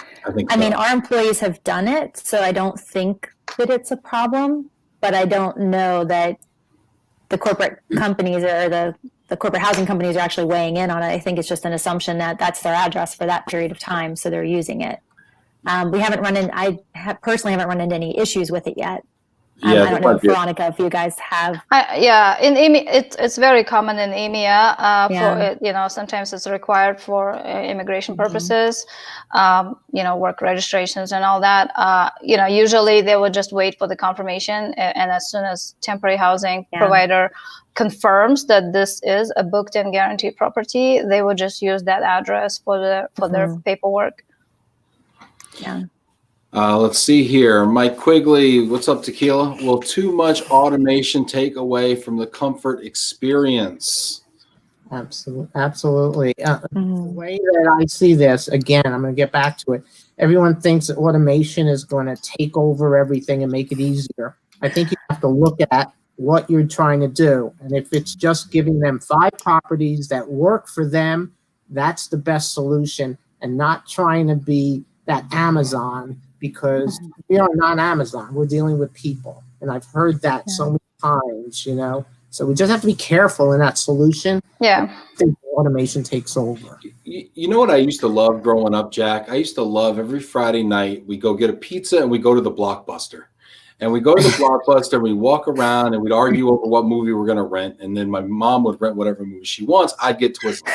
I mean, our employees have done it, so I don't think that it's a problem, but I don't know that the corporate companies or the corporate housing companies are actually weighing in on it. I think it's just an assumption that that's their address for that period of time, so they're using it. We haven't personally haven't run into any issues with it yet. I don't know, Veronica, if you guys have. In EMEA, it's very common in EMEA. For sometimes it's required for immigration purposes, work registrations and all that. Usually they would just wait for the confirmation, and as soon as temporary housing provider confirms that this is a booked and guaranteed property, they would just use that address for their paperwork. Yeah. Let's see here. Mike Quigley, what's up, Tequila? Will too much automation take away from the comfort experience? Absolutely. The way that I see this, again, I'm going to get back to it. Everyone thinks that automation is going to take over everything and make it easier. I think you have to look at what you're trying to do. And if it's just giving them 5 properties that work for them, that's the best solution, and not trying to be that Amazon, because we are not Amazon. We're dealing with people. And I've heard that so many times, So we just have to be careful in that solution. Yeah. I think automation takes over. You know what I used to love growing up, Jack? I used to love every Friday night, we go get a pizza and we go to the Blockbuster. And we go to the Blockbuster, we walk around and we'd argue over what movie we're going to rent. And then my mom would rent whatever movie she wants. I'd get Twisters.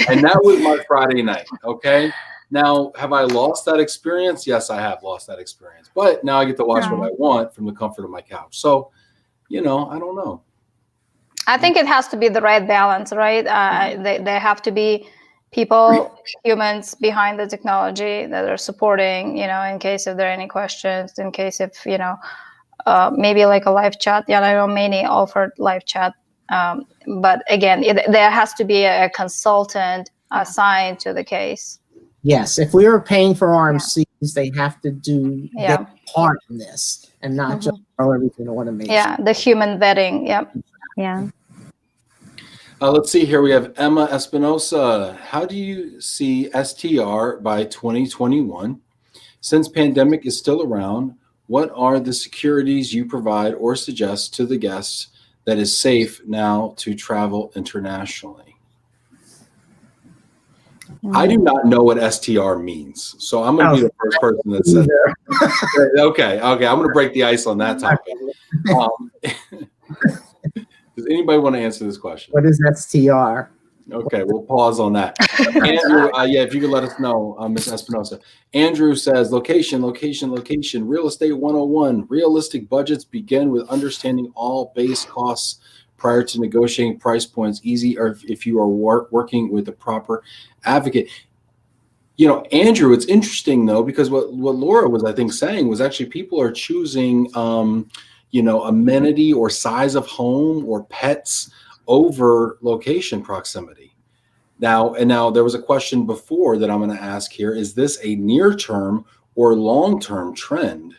And that was my Friday night, okay? Now, have I lost that experience? Yes, I have lost that experience. But now I get to watch what I want from the comfort of my couch. So, I don't know. I think it has to be the right balance, right? They have to be people, humans behind the technology that are supporting, in case if there are any questions, in case if, maybe like a live chat. Yeah, I know many offered live chat. But again, there has to be a consultant assigned to the case. Yes, if we were paying for RMCs, they have to do their part in this and not just throw everything to automation. Yeah, the human vetting. Yep. Yeah. Let's see here. We have Emma Espinosa. How do you see STR by 2021? Since pandemic is still around, what are the securities you provide or suggest to the guests that is safe now to travel internationally? I do not know what STR means, so I'm going to be the first person that says that. Okay, I'm going to break the ice on that topic. Does anybody want to answer this question? What is STR? Okay, we'll pause on that. Andrew, if you could let us know, Ms. Espinosa. Andrew says, location, real estate 101. Realistic budgets begin with understanding all base costs prior to negotiating price points. Easy, or if you are working with a proper advocate. Andrew, it's interesting though, because what Laura was, I think, saying was actually people are choosing, amenity or size of home or pets over location proximity. Now there was a question before that I'm going to ask here. Is this a near-term or long-term trend?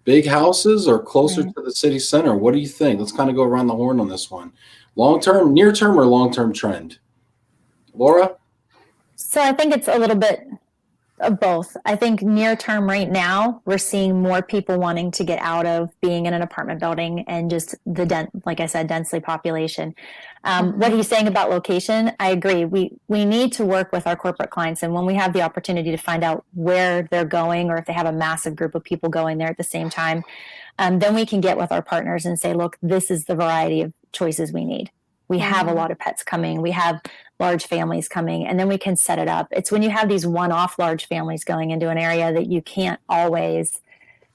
Big houses or closer to the city center? What do you think? Let's kind of go around the horn on this one. Long-term, near-term, or long-term trend? Laura? So I think it's a little bit of both. I think near term right now, we're seeing more people wanting to get out of being in an apartment building and just like I said, densely population. What he's saying about location, I agree. We need to work with our corporate clients. And when we have the opportunity to find out where they're going, or if they have a massive group of people going there at the same time, then we can get with our partners and say, look, this is the variety of choices we need. We have a lot of pets coming. We have large families coming, and then we can set it up. It's when you have these one-off large families going into an area that you can't always,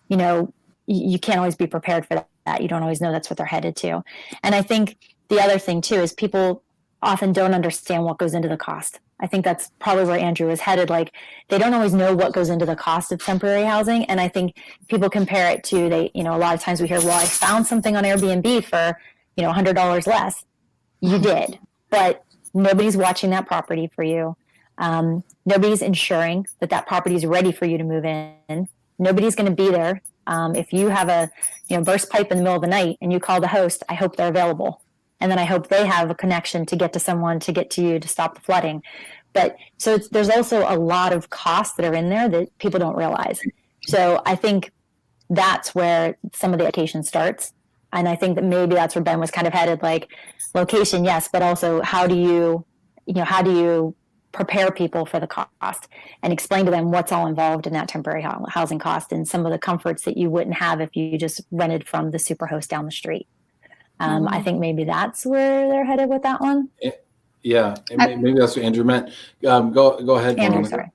you can't always be prepared for that. You don't always know that's what they're headed to. And I think the other thing too is people often don't understand what goes into the cost. I think that's probably where Andrew is headed. Like, they don't always know what goes into the cost of temporary housing. And I think people compare it to, a lot of times we hear, well, I found something on Airbnb for, $100 less. You did, but nobody's watching that property for you. Nobody's ensuring that property is ready for you to move in. Nobody's going to be there. If you have a burst pipe in the middle of the night and you call the host, I hope they're available. And then I hope they have a connection to get to someone, to get to you, to stop the flooding. But so there's also a lot of costs that are in there that people don't realize. So I think that's where some of the education starts. And I think that maybe that's where Ben was kind of headed, like location, yes, but also how do you prepare people for the cost and explain to them what's all involved in that temporary housing cost and some of the comforts that you wouldn't have if you just rented from the superhost down the street. I think maybe that's where they're headed with that one. Yeah, maybe that's what Andrew meant. Go ahead, Andrew, Veronica. sorry.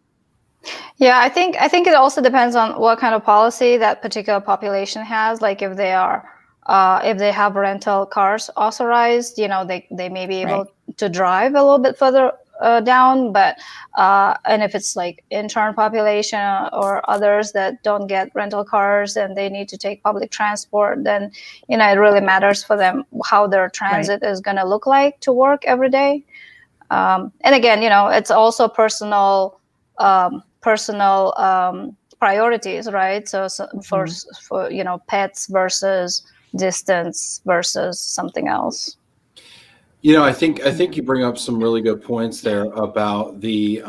Yeah, I think it also depends on what kind of policy that particular population has. Like if they have rental cars authorized, they may be able to drive a little bit further down, but and if it's like intern population or others that don't get rental cars and they need to take public transport, then it really matters for them how their transit is going to look like to work every day. And again, it's also personal priorities, right? So for pets versus distance versus something else. I think you bring up some really good points there about the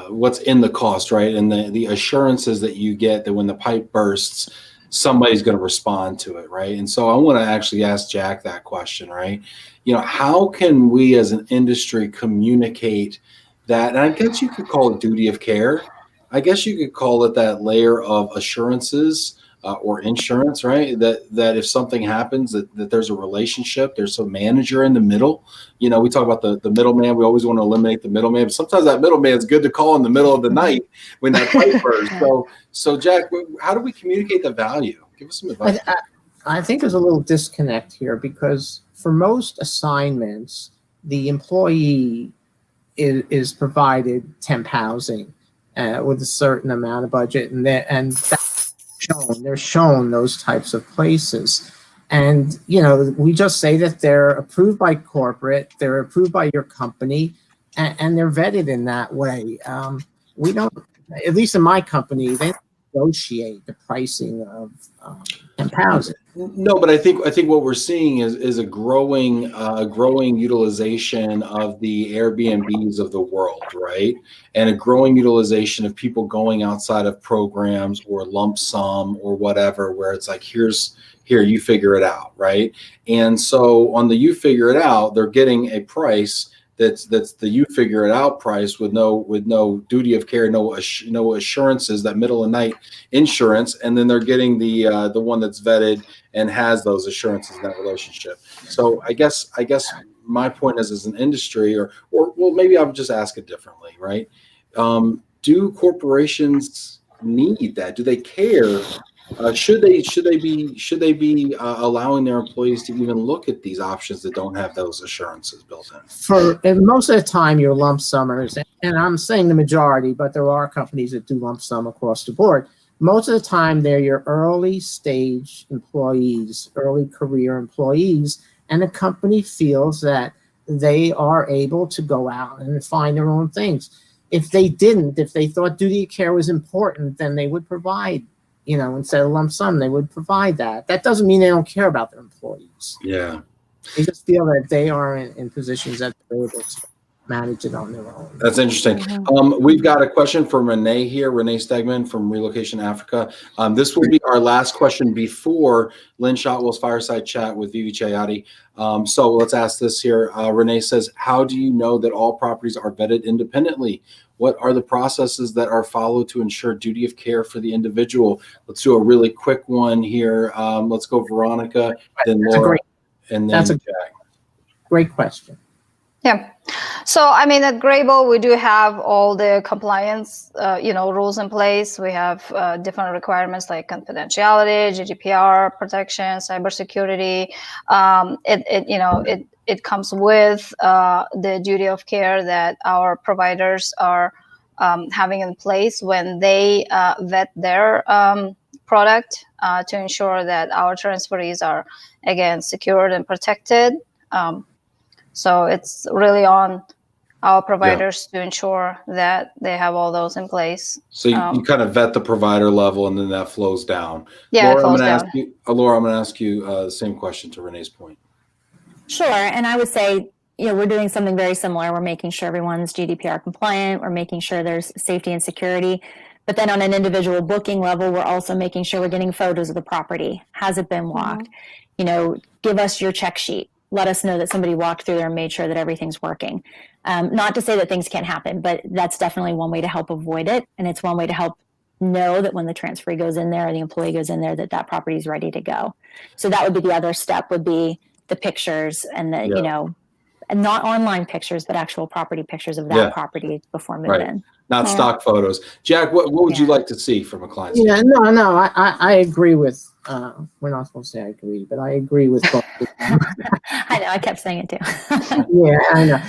what's in the cost, right? And the assurances that you get that when the pipe bursts, somebody's going to respond to it, right? And so I want to actually ask Jack that question, right? How can we as an industry communicate that? And I guess you could call it duty of care. I guess you could call it that layer of assurances or insurance, right? That if something happens, that there's a relationship, there's a manager in the middle. We talk about the middleman. We always want to eliminate the middleman. But sometimes that middleman is good to call in the middle of the night when that pipe bursts. So Jack, how do we communicate the value? Give us some advice. I think there's a little disconnect here because for most assignments, the employee is provided temp housing with a certain amount of budget, and that's shown. They're shown those types of places. And, you know, we just say that they're approved by corporate, they're approved by your company, and they're vetted in that way. We don't, at least in my company, they negotiate the pricing of temp housing. No, but I think what we're seeing is a growing utilization of the Airbnbs of the world, right? And a growing utilization of people going outside of programs or lump sum or whatever, where it's like, here, you figure it out, right? And so on the you figure it out, they're getting a price that's the you figure it out price with no duty of care, no assurances, that middle of night insurance, and then they're getting the one that's vetted and has those assurances in that relationship. So I guess my point is, as an industry, or well, maybe I'll just ask it differently, right? Do corporations need that? Do they care? Should they be allowing their employees to even look at these options that don't have those assurances built in? And most of the time, your lump summers, and I'm saying the majority, but there are companies that do lump sum across the board. Most of the time, they're your early stage employees, early career employees, and the company feels that they are able to go out and find their own things. If they thought duty of care was important, then they would provide, you know, instead of lump sum, they would provide that. That doesn't mean they don't care about their employees. Yeah. They just feel that they are in positions that they're able to manage it on their own. That's interesting. We've got a question from Renee here, Renee Stegman from Relocation Africa. This will be our last question before Lynn Shotwell's fireside chat with Vivi Chayati. So let's ask this here. Renee says, how do you know that all properties are vetted independently? What are the processes that are followed to ensure duty of care for the individual? Let's do a really quick one here. Let's go Veronica, then Laura, and then Jack. Great question. Yeah. So, I mean, at Grable, we do have all the compliance, rules in place. We have different requirements like confidentiality, GDPR protection, cybersecurity. It comes with the duty of care that our providers are having in place when they vet their product to ensure that our transferees are, again, secured and protected. So it's really on our providers to ensure that they have all those in place. So you kind of vet the provider level, and then that flows down. Yeah, Laura, it flows down. Laura, I'm going to ask you the same question to Renee's point. Sure, and I would say, we're doing something very similar. We're making sure everyone's GDPR compliant. We're making sure there's safety and security. But then on an individual booking level, we're also making sure we're getting photos of the property. Has it been walked? Give us your check sheet. Let us know that somebody walked through there and made sure that everything's working. Not to say that things can't happen, but that's definitely one way to help avoid it. And it's one way to help know that when the transferee goes in there or the employee goes in there, that property is ready to go. So that would be the other step, would be the pictures and the, and not online pictures, but actual property pictures of that property before moving. Not stock photos. Jack, what would you like to see from a client? Yeah, no, I agree with, we're not supposed to say I agree, but I agree with both. I know, I kept saying it too. Yeah, I know.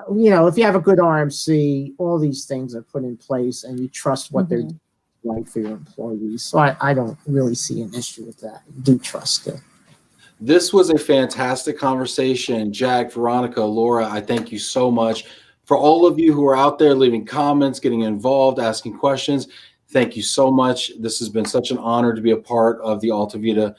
No, if you have a good RMC, all these things are put in place and you trust what they're doing right for your employees. So I don't really see an issue with that. I do trust it. This was a fantastic conversation. Jack, Veronica, Laura, I thank you so much. For all of you who are out there leaving comments, getting involved, asking questions, thank you so much. This has been such an honor to be a part of the AltaVita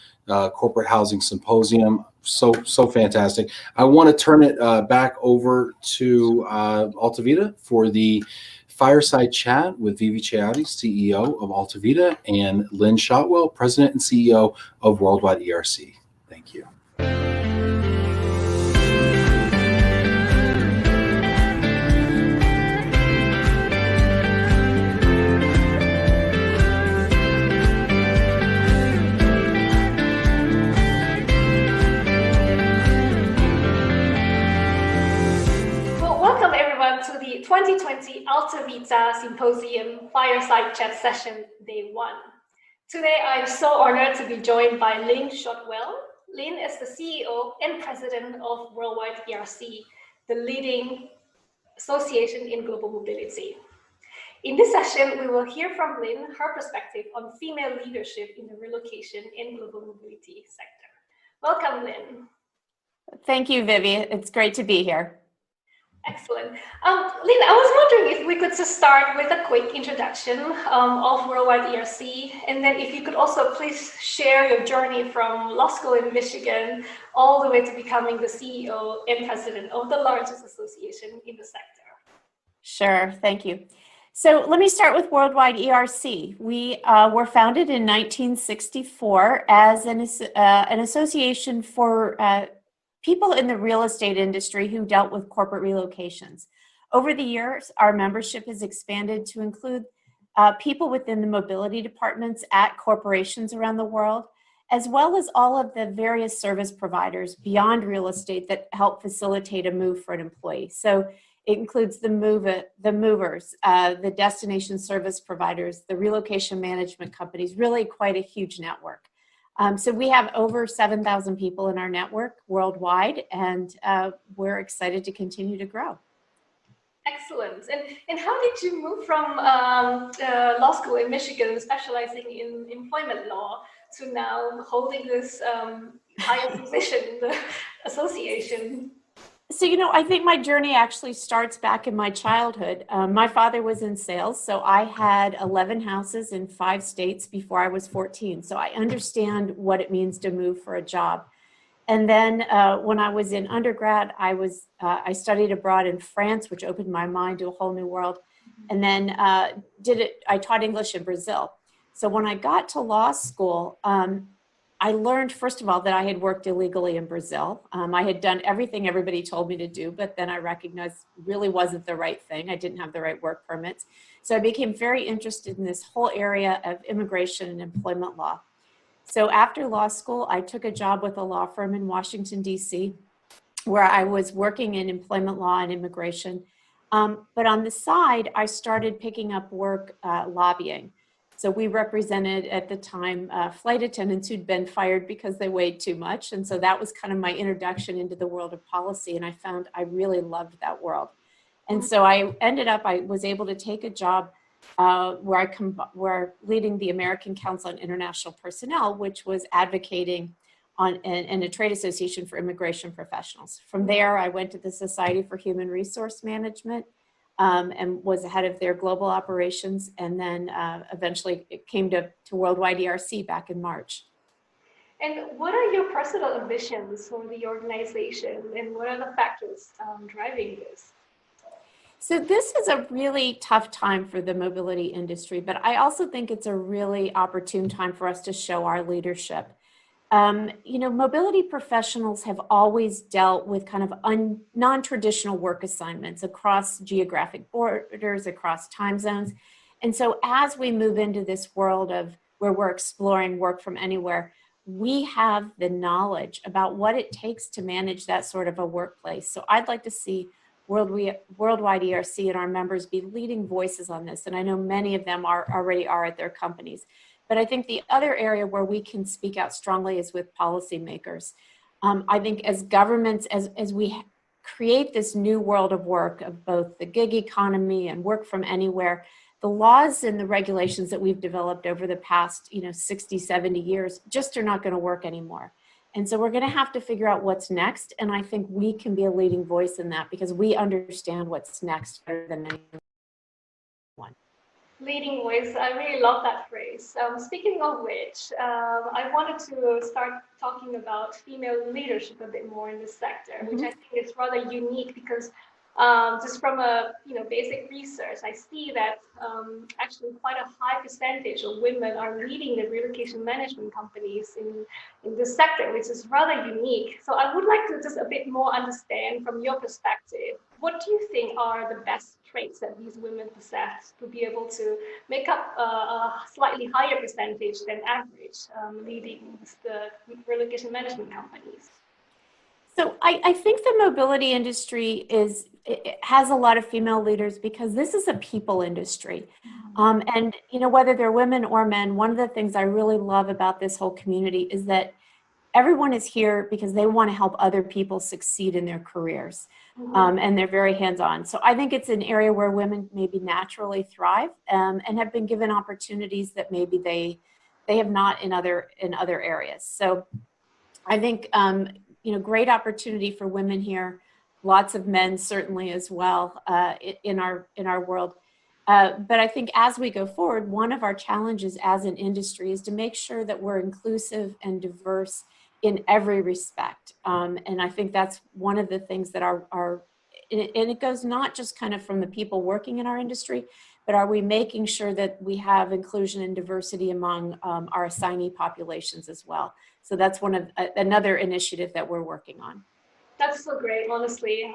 Corporate Housing Symposium. So fantastic. I want to turn it back over to AltaVita for the fireside chat with Vivi Chayati, CEO of AltaVita, and Lynn Shotwell, President and CEO of Worldwide ERC. Thank you. Welcome everyone to the 2020 AltaVita Symposium Fireside Chat Session Day 1. Today I'm so honored to be joined by Lynn Shotwell, Lynn is the CEO and President of Worldwide ERC, the leading association in global mobility. In this session, we will hear from Lynn her perspective on female leadership in the relocation and global mobility sector. Welcome, Lynn. Thank you, Vivi. It's great to be here. Excellent. Lynn, I was wondering if we could just start with a quick introduction of Worldwide ERC, and then if you could also please share your journey from law school in Michigan all the way to becoming the CEO and president of the largest association in the sector. Sure, thank you. So let me start with Worldwide ERC. We were founded in 1964 as an association for people in the real estate industry who dealt with corporate relocations. Over the years, our membership has expanded to include people within the mobility departments at corporations around the world, as well as all of the various service providers beyond real estate that help facilitate a move for an employee. So it includes the movers, the destination service providers, the relocation management companies, really quite a huge network. So we have over 7,000 people in our network worldwide, and we're excited to continue to grow. Excellent. And how did you move from law school in Michigan, specializing in employment law, to now holding this higher position in the association? So, I think my journey actually starts back in my childhood. My father was in sales, so I had 11 houses in 5 states before I was 14. So I understand what it means to move for a job. And then when I was in undergrad, I studied abroad in France, which opened my mind to a whole new world. And then I taught English in Brazil. So when I got to law school, I learned, first of all, that I had worked illegally in Brazil. I had done everything everybody told me to do, but then I recognized it really wasn't the right thing. I didn't have the right work permits. So I became very interested in this whole area of immigration and employment law. So after law school, I took a job with a law firm in Washington, D.C., where I was working in employment law and immigration. But on the side, I started picking up work lobbying. So we represented at the time flight attendants who'd been fired because they weighed too much. And so that was kind of my introduction into the world of policy. And I found I really loved that world. And so I was able to take a job where leading the American Council on International Personnel, which was advocating in a trade association for immigration professionals. From there, I went to the Society for Human Resource Management, and was the head of their global operations, and then eventually it came to Worldwide ERC back in March. And what are your personal ambitions for the organization, and what are the factors driving this? So this is a really tough time for the mobility industry, but I also think it's a really opportune time for us to show our leadership. Mobility professionals have always dealt with kind of non-traditional work assignments across geographic borders, across time zones. And so as we move into this world of where we're exploring work from anywhere, we have the knowledge about what it takes to manage that sort of a workplace. So I'd like to see Worldwide ERC and our members be leading voices on this. And I know many of them already are at their companies. But I think the other area where we can speak out strongly is with policymakers. I think as governments, as we create this new world of work of both the gig economy and work from anywhere, the laws and the regulations that we've developed over the past 60, 70 years just are not going to work anymore. And so we're going to have to figure out what's next. And I think we can be a leading voice in that because we understand what's next better than anyone. Leading voice, I really love that phrase. Speaking of which, I wanted to start talking about female leadership a bit more in this sector, which I think is rather unique because just from a basic research, I see that actually quite a high percentage of women are leading the relocation management companies in this sector, which is rather unique. So I would like to just a bit more understand from your perspective, what do you think are the best traits that these women possess to be able to make up a slightly higher percentage than average leading the relocation management companies? So I think the mobility industry has a lot of female leaders because this is a people industry. And whether they're women or men, one of the things I really love about this whole community is that everyone is here because they want to help other people succeed in their careers. And they're very hands-on. So I think it's an area where women maybe naturally thrive, and have been given opportunities that maybe they have not in other areas. So I think great opportunity for women here. Lots of men certainly as well in our world. But I think as we go forward, one of our challenges as an industry is to make sure that we're inclusive and diverse in every respect. And I think that's one of the things that and it goes not just kind of from the people working in our industry, but are we making sure that we have inclusion and diversity among our assignee populations as well? So that's another initiative that we're working on. That's so great, honestly.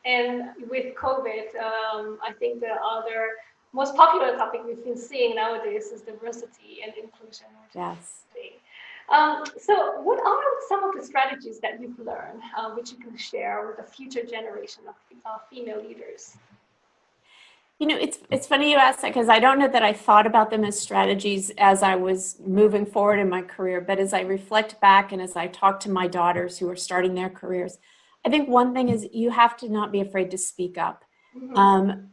And with COVID, I think the other most popular topic we've been seeing nowadays is diversity and inclusion. Yes. So what are some of the strategies that you've learned, which you can share with the future generation of female leaders? It's funny you ask that, because I don't know that I thought about them as strategies as I was moving forward in my career. But as I reflect back and as I talk to my daughters who are starting their careers, I think one thing is you have to not be afraid to speak up.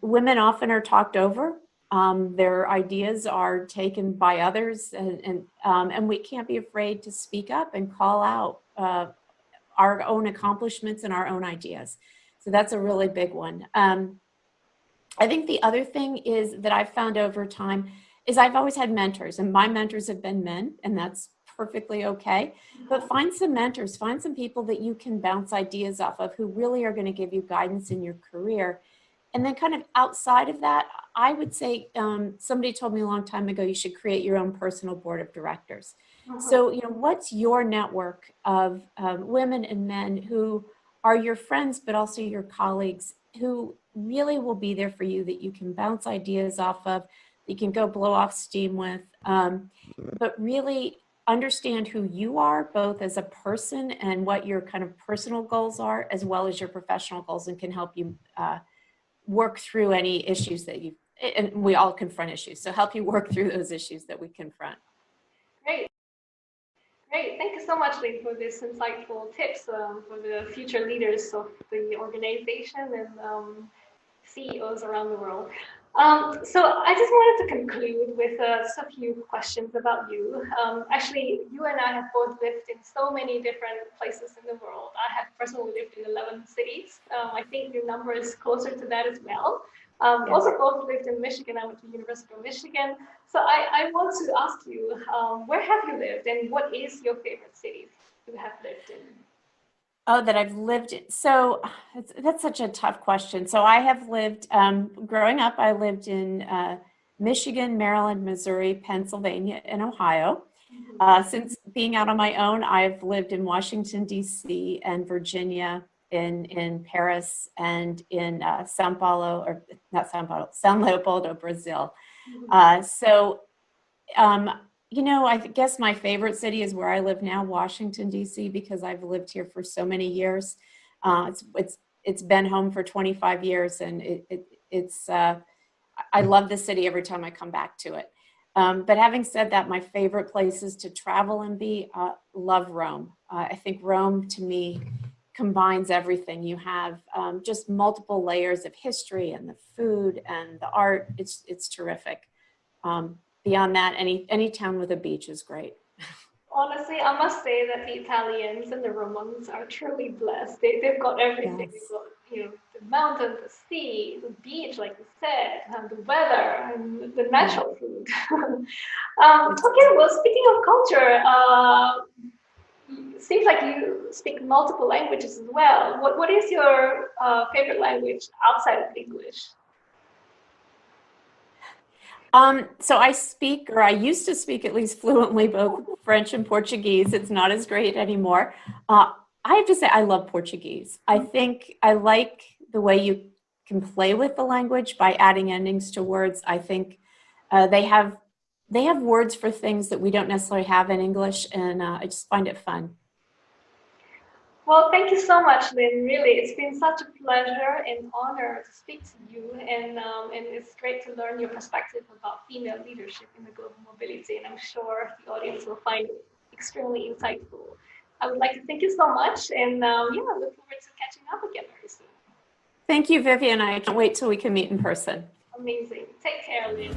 Women often are talked over. Their ideas are taken by others, and we can't be afraid to speak up and call out our own accomplishments and our own ideas. So that's a really big one. I think the other thing is that I've found over time is I've always had mentors, and my mentors have been men, and that's perfectly okay. But find some mentors, find some people that you can bounce ideas off of who really are going to give you guidance in your career. And then kind of outside of that, I would say somebody told me a long time ago, you should create your own personal board of directors. So, what's your network of women and men who are your friends, but also your colleagues, who really will be there for you, that you can bounce ideas off of, that you can go blow off steam with, but really understand who you are, both as a person and what your kind of personal goals are, as well as your professional goals, and can help you work through any issues that and we all confront issues, so help you work through those issues that we confront. Great. Thank you so much, Lynn, for this insightful tips for the future leaders of the organization and CEOs around the world. So I just wanted to conclude with just a few questions about you. Actually, you and I have both lived in so many different places in the world. I have personally lived in 11 cities. I think your number is closer to that as well. Also both lived in Michigan. I went to the University of Michigan. So I want to ask you, where have you lived, and what is your favorite city you have lived in? Oh, that I've lived in. So that's such a tough question. So I have lived, growing up, I lived in Michigan, Maryland, Missouri, Pennsylvania, and Ohio. Since being out on my own, I've lived in Washington, D.C. and Virginia, in Paris, and in São Paulo, or not São Paulo, São Leopoldo, Brazil. I guess my favorite city is where I live now, Washington, D.C., because I've lived here for so many years. It's been home for 25 years, and I love the city every time I come back to it. But having said that, my favorite places to travel and be, love Rome. I think Rome, to me, combines everything. You have just multiple layers of history and the food and the art. It's terrific. Beyond that, any town with a beach is great. Honestly, I must say that the Italians and the Romans are truly blessed. They've got everything. Yes. They've got, the mountain, the sea, the beach, like you said, and the weather, and the natural food. Okay, well, speaking of culture, seems like you speak multiple languages as well. What is your favorite language outside of English? So I used to speak at least fluently both French and Portuguese. It's not as great anymore. I have to say I love Portuguese. I think I like the way you can play with the language by adding endings to words. I think they have words for things that we don't necessarily have in English, and I just find it fun. Well, thank you so much, Lynn. Really, it's been such a pleasure and honor to speak to you, and it's great to learn your perspective about female leadership in the global mobility, and I'm sure the audience will find it extremely insightful. I would like to thank you so much, and yeah, I look forward to catching up again very soon. Thank you, Vivian. I can't wait till we can meet in person. Amazing. Take care, Lynn.